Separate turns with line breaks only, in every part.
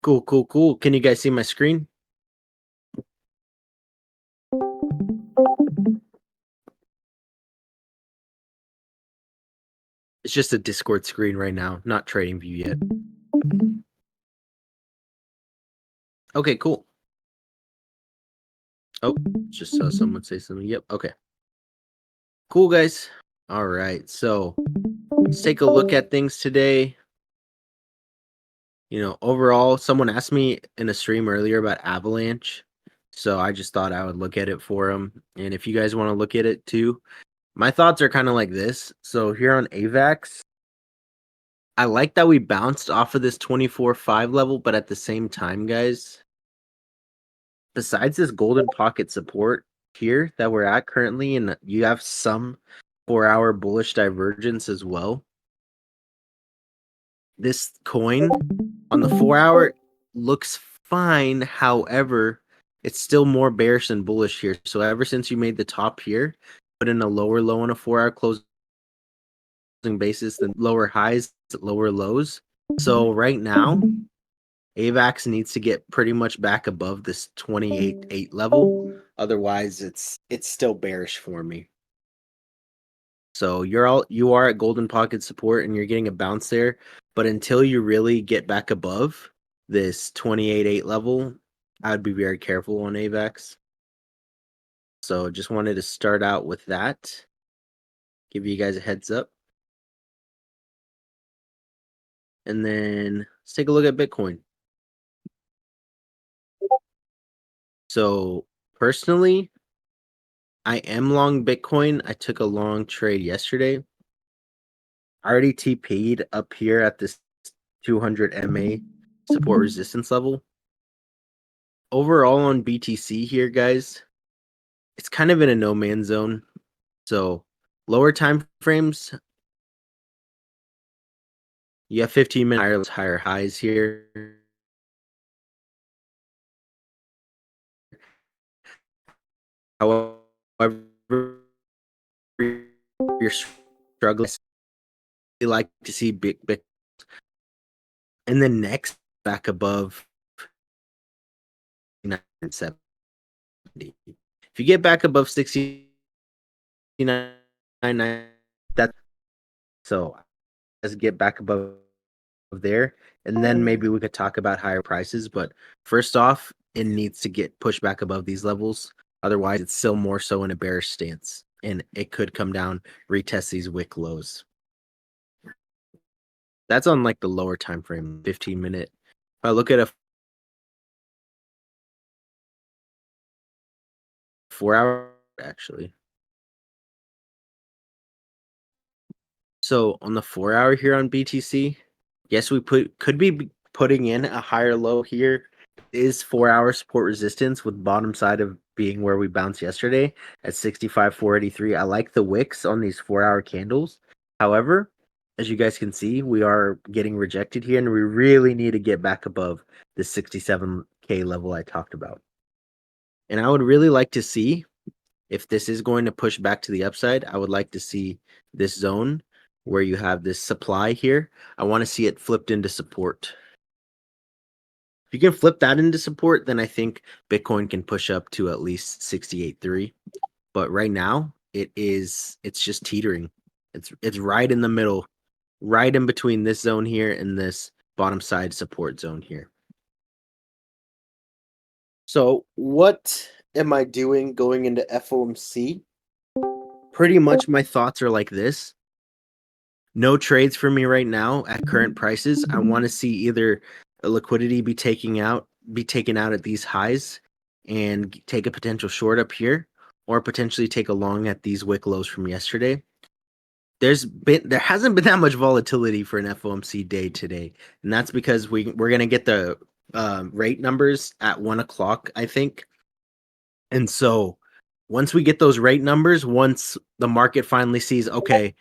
Cool, cool, cool. Can you guys see my screen? It's just a Discord screen right now, not TradingView yet. Okay, cool. Oh, just saw someone say something. Yep, okay. Cool, guys. All right, so let's take a look at things today. Overall, someone asked me in a stream earlier about Avalanche, so I just thought I would look at it for them. And if you guys want to look at it too, my thoughts are kind of like this. So here on AVAX, I like that we bounced off of this 24.5 level, but at the same time, guys, besides this golden pocket support here that we're at currently, and you have some 4-hour bullish divergence as well, this coin on the 4-hour looks fine. However, it's still more bearish than bullish here. So ever since you made the top here, put in a lower low on a 4-hour closing basis, then lower highs, lower lows. So right now, AVAX needs to get pretty much back above this 28.8 level. Otherwise, it's still bearish for me. So you are at golden pocket support and you're getting a bounce there, but until you really get back above this 28.8 level, I would be very careful on AVAX. So just wanted to start out with that. Give you guys a heads up. And then let's take a look at Bitcoin. So personally, I am long Bitcoin. I took a long trade yesterday. I already TP'd up here at this 200 MA support resistance level. Overall on BTC here, guys, it's kind of in a no man's zone. So lower time frames, you have 15-minute higher highs here. However, you're struggling. You like to see big, and then next back above 970. If you get back above 69, that's so let's get back above there, and then maybe we could talk about higher prices. But first off, it needs to get pushed back above these levels. Otherwise, it's still more so in a bearish stance, and it could come down, retest these wick lows. That's on like the lower time frame, 15-minute. If I look at a 4-hour, actually. So on the 4-hour here on BTC, yes, we could be putting in a higher low here. Is 4-hour support resistance with bottom side of being where we bounced yesterday at 65,483. I like the wicks on these 4-hour candles. However, as you guys can see, we are getting rejected here, and we really need to get back above the 67K level I talked about. And I would really like to see if this is going to push back to the upside. I would like to see this zone where you have this supply here. I want to see it flipped into support. If you can flip that into support, then I think Bitcoin can push up to at least 68.3. But right now, it's just teetering. It's right in the middle, right in between this zone here and this bottom side support zone here. So what am I doing going into FOMC? Pretty much my thoughts are like this. No trades for me right now at current prices. I want to see either a liquidity be taken out at these highs and take a potential short up here, or potentially take a long at these wick lows from yesterday. There hasn't been that much volatility for an FOMC day today, and that's because we're gonna get the rate numbers at 1 o'clock, I think. And so once we get those rate numbers, once the market finally sees, okay,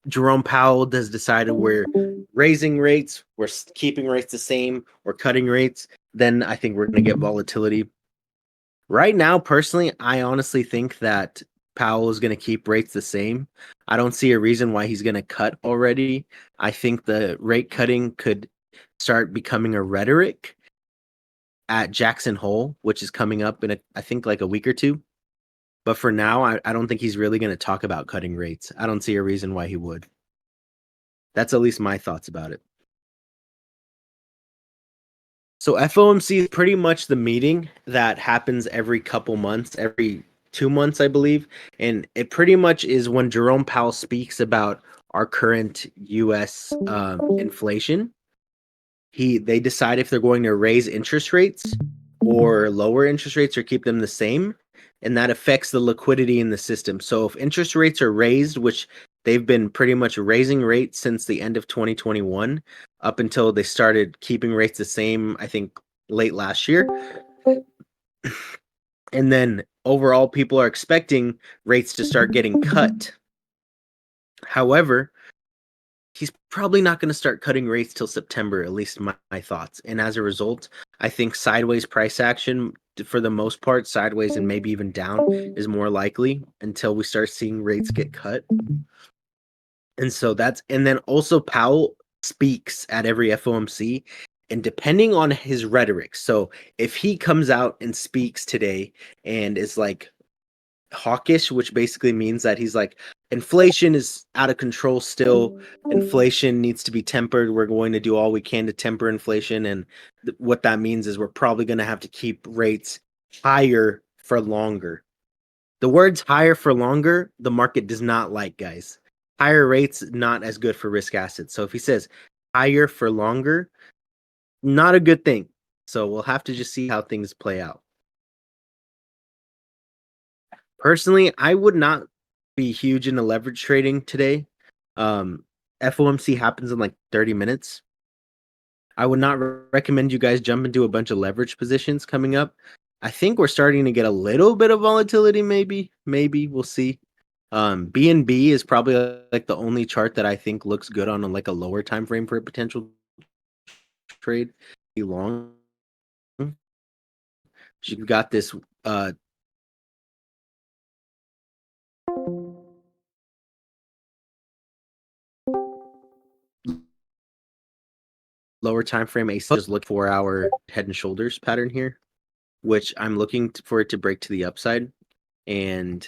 Jerome Powell has decided we're raising rates, we're keeping rates the same, we're cutting rates, then I think we're going to get volatility. Right now, personally, I honestly think that Powell is going to keep rates the same. I don't see a reason why he's going to cut already. I think the rate cutting could start becoming a rhetoric at Jackson Hole, which is coming up in I think like a week or two. But for now, I don't think he's really going to talk about cutting rates. I don't see a reason why he would. That's at least my thoughts about it. So FOMC is pretty much the meeting that happens every couple months, every 2 months, I believe. And it pretty much is when Jerome Powell speaks about our current US inflation. They decide if they're going to raise interest rates or lower interest rates or keep them the same. And that affects the liquidity in the system. So if interest rates are raised, which they've been pretty much raising rates since the end of 2021 up until they started keeping rates the same, I think late last year. And then overall, people are expecting rates to start getting cut. However, he's probably not going to start cutting rates till September, at least my thoughts. And as a result, I think sideways price action, for the most part, sideways and maybe even down, is more likely until we start seeing rates get cut. And so and then also Powell speaks at every FOMC, and depending on his rhetoric. So if he comes out and speaks today and is like hawkish, which basically means that he's like, inflation is out of control still. Inflation needs to be tempered. We're going to do all we can to temper inflation. And what that means is we're probably going to have to keep rates higher for longer. The words higher for longer, the market does not like, guys. Higher rates, not as good for risk assets. So if he says higher for longer, not a good thing. So we'll have to just see how things play out. Personally, I would not be huge into leverage trading today. FOMC happens in like 30 minutes. I would not recommend you guys jump into a bunch of leverage positions coming up. I think we're starting to get a little bit of volatility, maybe we'll see. BNB is probably like the only chart that I think looks good on like a lower time frame for a potential trade. Be long. You've got this lower time frame. Just look 4-hour head and shoulders pattern here, which I'm looking for it to break to the upside. And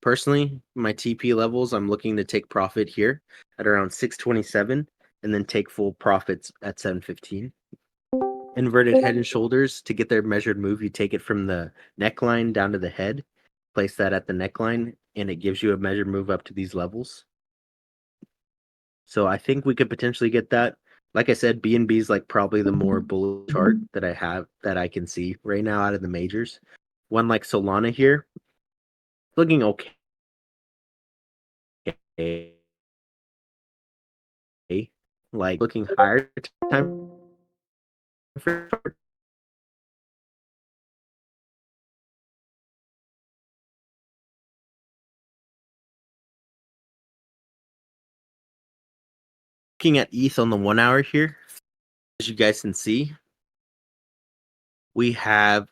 personally, my TP levels, I'm looking to take profit here at around 627 and then take full profits at 715. Inverted head and shoulders, to get their measured move, you take it from the neckline down to the head, place that at the neckline, and it gives you a measured move up to these levels. So I think we could potentially get that. Like I said, BNB is like probably the more bullish chart that I can see right now out of the majors. One like Solana here, looking okay. Like looking higher time for looking at ETH on the 1 hour here. As you guys can see, we have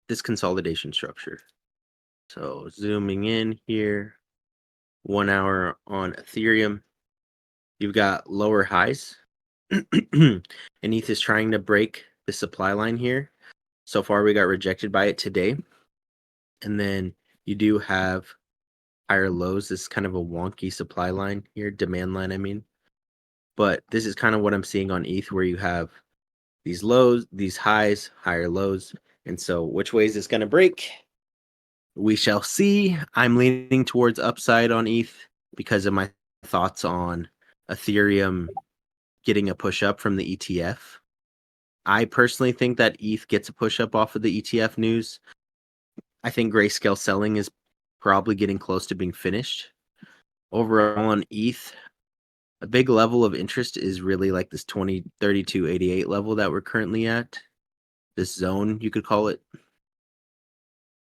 this consolidation structure. So zooming in here, 1 hour on Ethereum, you've got lower highs. And ETH is trying to break the supply line here. So far, we got rejected by it today. And then you do have higher lows. This is kind of a wonky supply line here, demand line, I mean. But this is kind of what I'm seeing on ETH, where you have these lows, these highs, higher lows. And so which way is this going to break? We shall see. I'm leaning towards upside on ETH because of my thoughts on Ethereum getting a push up from the ETF. I personally think that ETH gets a push up off of the ETF news. I think grayscale selling is probably getting close to being finished. Overall on ETH, a big level of interest is really like this 2032.88 level that we're currently at. This zone, you could call it.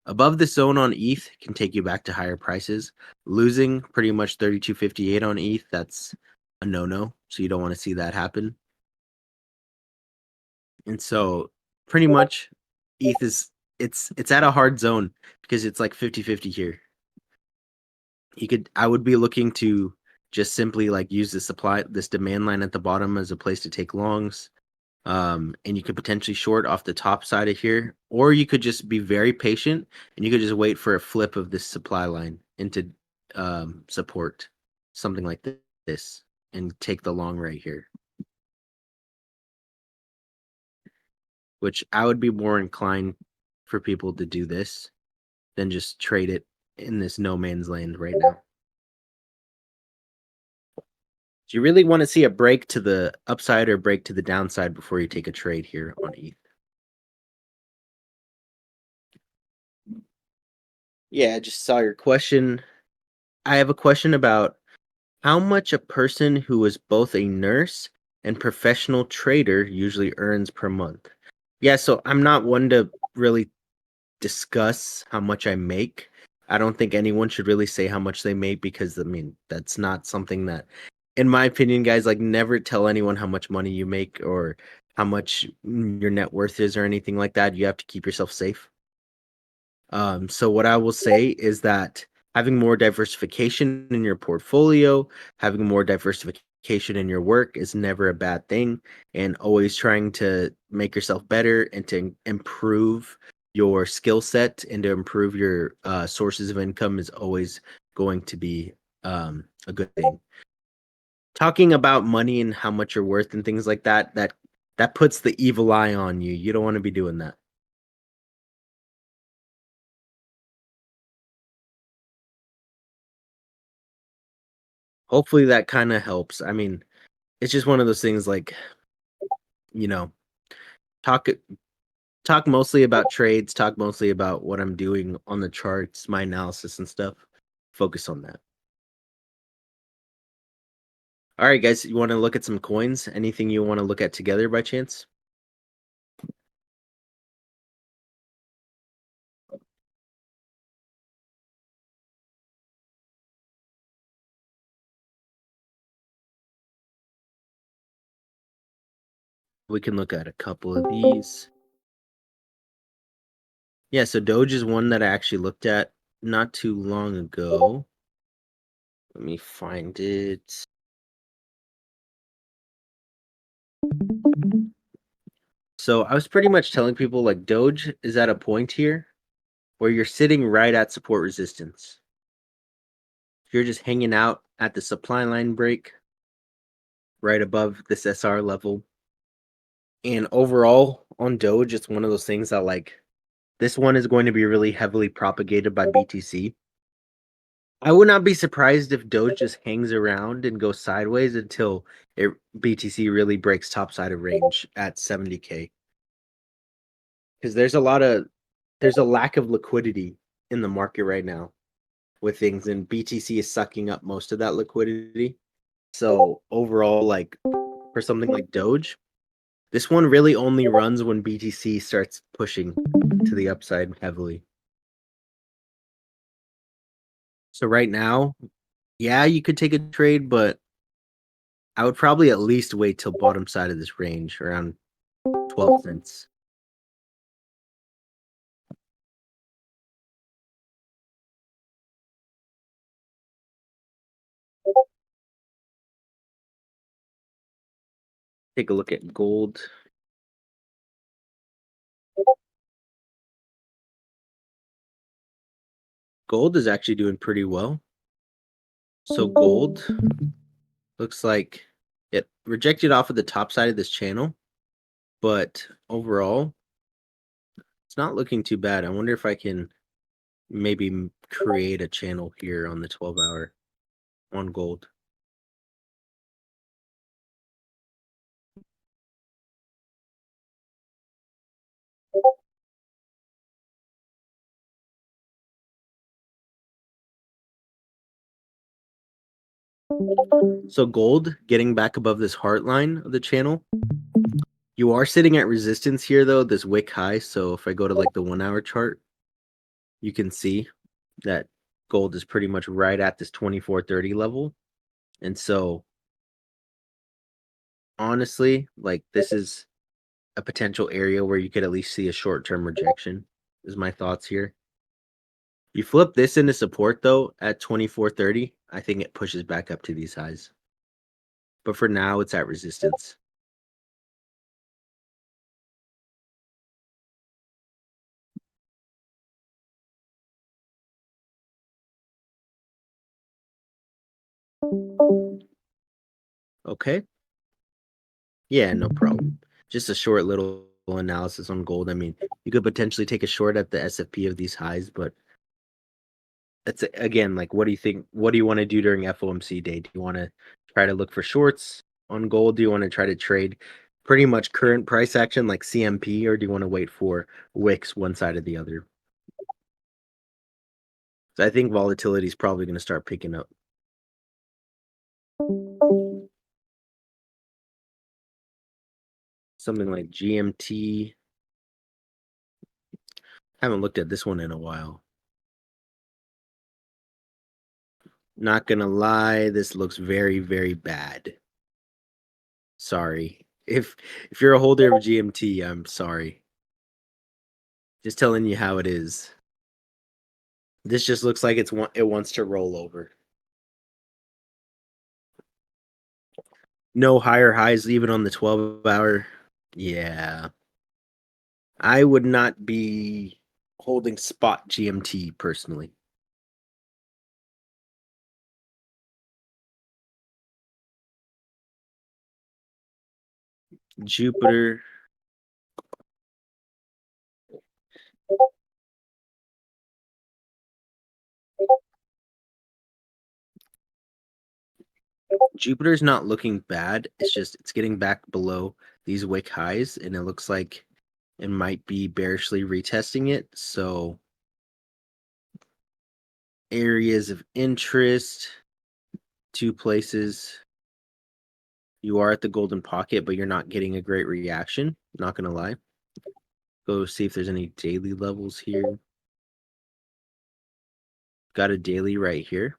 Above this zone on ETH can take you back to higher prices. Losing pretty much 32.58 on ETH, that's a no-no. So you don't want to see that happen. And so pretty much ETH is it's at a hard zone because it's like 50-50 here. I would be looking to just simply like use this demand line at the bottom as a place to take longs. And you could potentially short off the top side of here, or you could just be very patient and you could just wait for a flip of this supply line into support, something like this, and take the long right here, which I would be more inclined for people to do this than just trade it in this no man's land right now. Do you really want to see a break to the upside or break to the downside before you take a trade here on ETH? Yeah, I just saw your question. I have a question about how much a person who is both a nurse and professional trader usually earns per month. Yeah, so I'm not one to really discuss how much I make. I don't think anyone should really say how much they make because I mean, that's not something that in my opinion, guys, like never tell anyone how much money you make or how much your net worth is or anything like that. You have to keep yourself safe. So what I will say is that having more diversification in your portfolio, having more diversification in your work is never a bad thing, and always trying to make yourself better and to improve your skill set and to improve your sources of income is always going to be a good thing. Talking about money and how much you're worth and things like that puts the evil eye on you. You don't want to be doing that. Hopefully that kind of helps. I mean, it's just one of those things like, you know, talk talk mostly about trades, talk mostly about what I'm doing on the charts, my analysis and stuff. Focus on that. All right, guys, you want to look at some coins? Anything you want to look at together by chance? We can look at a couple of these. Yeah, so Doge is one that I actually looked at not too long ago. Let me find it. So I was pretty much telling people like Doge is at a point here where you're sitting right at support resistance. You're just hanging out at the supply line break right above this SR level. And overall on Doge, it's one of those things that like this one is going to be really heavily propagated by BTC. I would not be surprised if Doge just hangs around and goes sideways until BTC really breaks topside of range at 70K. Because there's a lack of liquidity in the market right now with things, and BTC is sucking up most of that liquidity. So overall, like for something like Doge, this one really only runs when BTC starts pushing to the upside heavily. So right now, yeah, you could take a trade, but I would probably at least wait till bottom side of this range around 12 cents. Take a look at gold. Gold is actually doing pretty well. So gold looks like it rejected off of the top side of this channel, but overall, it's not looking too bad. I wonder if I can maybe create a channel here on the 12-hour on gold. So gold getting back above this heart line of the channel. You are sitting at resistance here though, this wick high. So if I go to like the 1-hour chart, you can see that gold is pretty much right at this 2430 level. And so honestly, like this is a potential area where you could at least see a short-term rejection is my thoughts here. You flip this into support though at 2430, I think it pushes back up to these highs. But for now, it's at resistance. Okay. Yeah, no problem. Just a short little analysis on gold. I mean, you could potentially take a short at the SFP of these highs, but that's again, like, what do you think? What do you want to do during FOMC day? Do you want to try to look for shorts on gold? Do you want to try to trade pretty much current price action like CMP, or do you want to wait for wicks one side or the other? So I think volatility is probably going to start picking up. Something like GMT. Haven't looked at this one in a while. Not gonna lie, this looks very, very bad. Sorry. If you're a holder of GMT, I'm sorry. Just telling you how it is. This just looks like it wants to roll over. No higher highs even on the 12-hour. Yeah. I would not be holding spot GMT personally. Jupiter. Jupiter's not looking bad. It's just it's getting back below these wick highs, and it looks like it might be bearishly retesting it. So areas of interest, two places. You are at the golden pocket, but you're not getting a great reaction. Not gonna lie. Go see if there's any daily levels here. Got a daily right here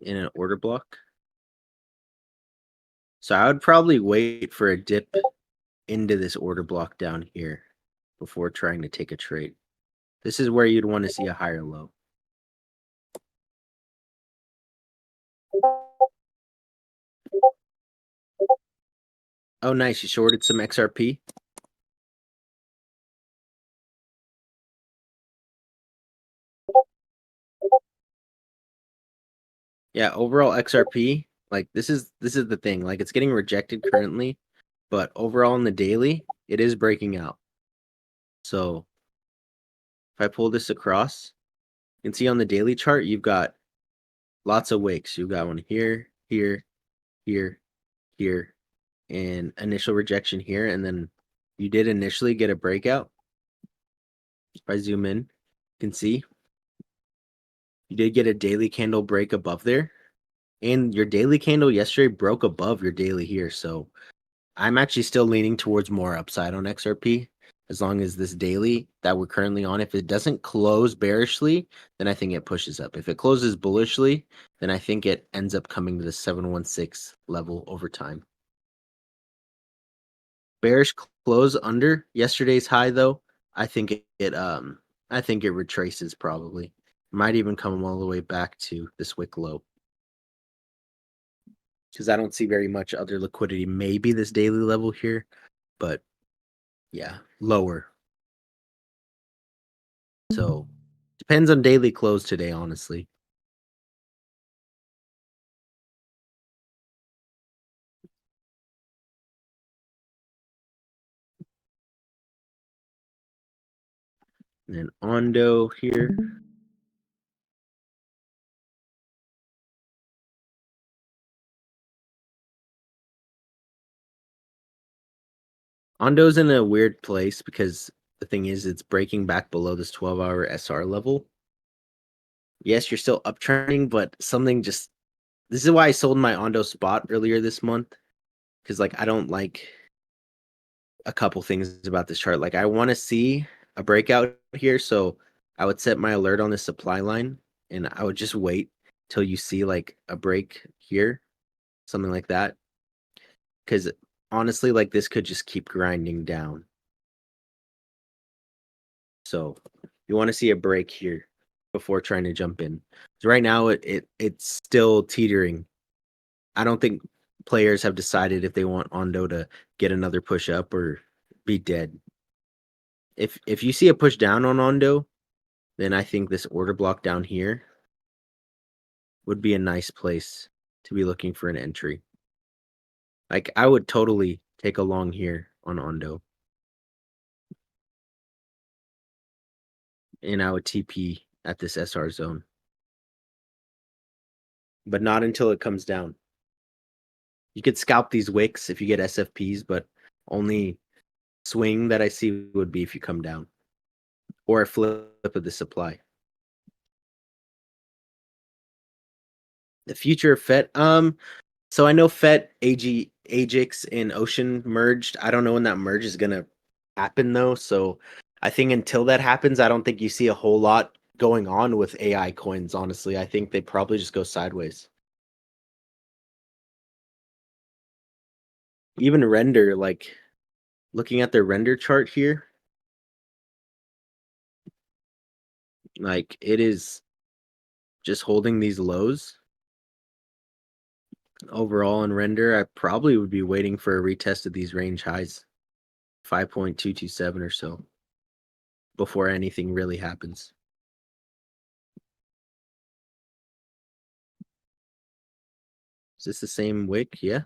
in an order block. So I would probably wait for a dip into this order block down here before trying to take a trade. This is where you'd want to see a higher low. Oh, nice. You shorted some XRP. Yeah, overall XRP, like this is the thing. Like it's getting rejected currently, but overall in the daily, it is breaking out. So if I pull this across, you can see on the daily chart, you've got lots of wicks. You've got one here, here, here, here, and initial rejection here. And then you did initially get a breakout. If I zoom in, you can see you did get a daily candle break above there. And your daily candle yesterday broke above your daily here. So I'm actually still leaning towards more upside on XRP as long as this daily that we're currently on, if it doesn't close bearishly, then I think it pushes up. If it closes bullishly, then I think it ends up coming to the 716 level over time. Bearish close under yesterday's high though. I think it retraces probably. Might even come all the way back to this wick low. Because I don't see very much other liquidity. Maybe this daily level here, but yeah, lower. So depends on daily close today, honestly. And then Ondo here. Ondo's in a weird place because the thing is it's breaking back below this 12-hour SR level. Yes, you're still uptrending, but something just this is why I sold my Ondo spot earlier this month. Because like I don't like a couple things about this chart. Like I want to see a breakout here, so I would set my alert on the supply line and I would just wait till you see like a break here, something like that. Because honestly, like this could just keep grinding down. So you want to see a break here. before trying to jump in. So right now it's still teetering. I don't think players have decided if they want Ondo to get another push up or be dead. If you see a push down on Ondo, then I think this order block down here would be a nice place to be looking for an entry. Like I would totally take a long here on Ondo. And I would TP at this SR zone. But not until it comes down. You could scalp these wicks if you get SFPs, but only swing that I see would be if you come down. Or a flip of the supply. The future of FET. So I know FET, Ajax, and Ocean merged. I don't know when that merge is gonna happen though. So I think until that happens, I don't think you see a whole lot going on with AI coins, honestly. I think they probably just go sideways. Even render, like looking at their render chart here, like it is just holding these lows. Overall in render, I probably would be waiting for a retest of these range highs, 5.227 or so, before anything really happens. Is this the same wick? Yeah.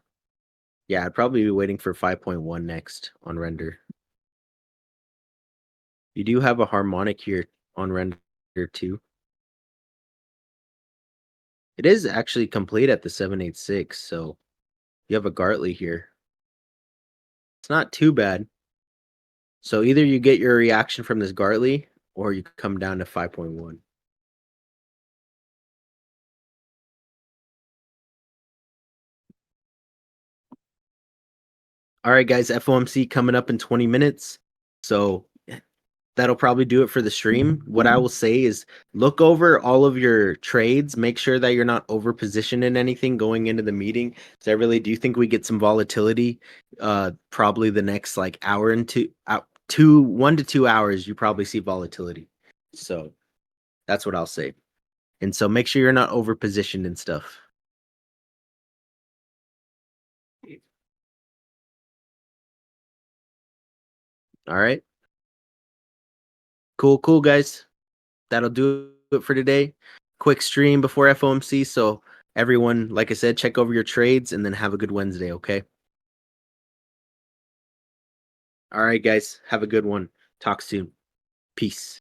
Yeah, I'd probably be waiting for 5.1 next on render. You do have a harmonic here on render too. It is actually complete at the 786, so you have a Gartley here. It's not too bad. So either you get your reaction from this Gartley or you come down to 5.1. All right, guys, FOMC coming up in 20 minutes. So that'll probably do it for the stream. What I will say is look over all of your trades, make sure that you're not over positioned in anything going into the meeting. So I really do think we get some volatility. Probably the next like hour and 1 to 2 hours, you probably see volatility. So that's what I'll say. And so make sure you're not over positioned and stuff. All right. Cool, guys. That'll do it for today. Quick stream before FOMC. So everyone, like I said, check over your trades and then have a good Wednesday, okay? All right, guys. Have a good one. Talk soon. Peace.